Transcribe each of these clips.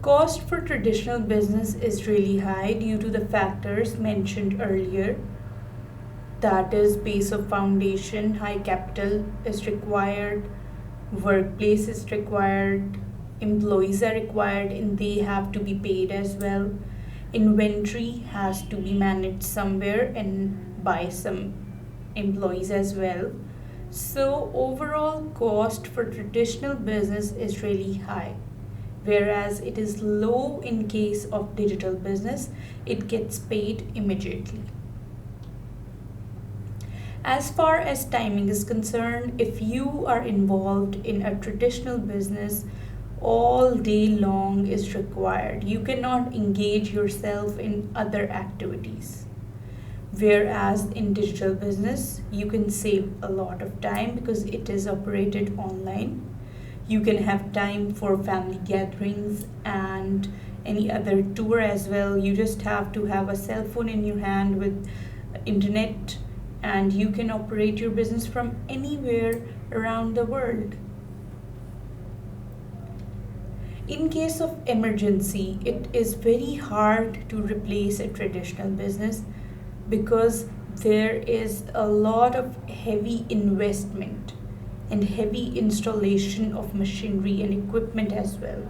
Cost for traditional business is really high due to the factors mentioned earlier. That is, base of foundation, high capital is required, workplace is required, employees are required and they have to be paid as well. Inventory has to be managed somewhere and by some employees as well. So, overall cost for traditional business is really high, whereas it is low in case of digital business, it gets paid immediately. As far as timing is concerned, if you are involved in a traditional business, all day long is required. You cannot engage yourself in other activities. Whereas in digital business, you can save a lot of time because it is operated online. You can have time for family gatherings and any other tour as well. You just have to have a cell phone in your hand with internet, and you can operate your business from anywhere around the world. In case of emergency, it is very hard to replace a traditional business because there is a lot of heavy investment and heavy installation of machinery and equipment as well.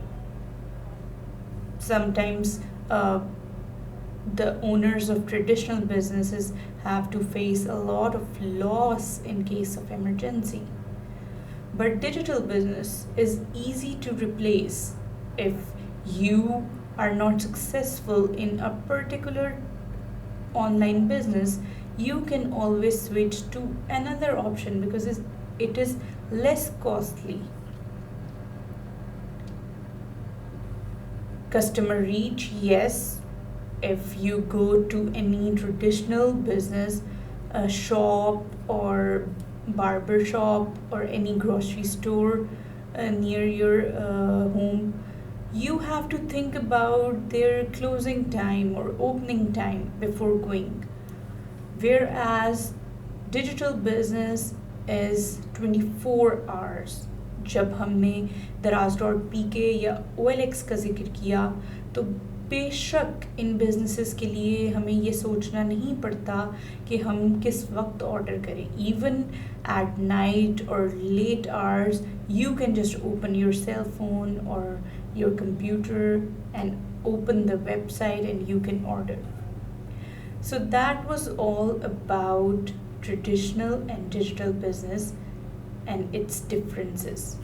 Sometimes the owners of traditional businesses have to face a lot of loss in case of emergency. But digital business is easy to replace if you are not successful in a particular online business. You can always switch to another option because it is less costly. Customer reach, yes, if you go to any traditional business, a shop or barber shop or any grocery store near your home, you have to think about their closing time or opening time before going. Whereas digital business is 24 hours. जब हमने दराज dot P के या O L x का जिक्र किया तो बेशक इन बिजनेसेस के लिए हमें ये सोचना नहीं पड़ता कि हम किस वक्त ऑर्डर करें. इवन एट नाइट और late hours you can just open your cell phone और your computer and open the website and you can order. So that was all about traditional and digital business and its differences.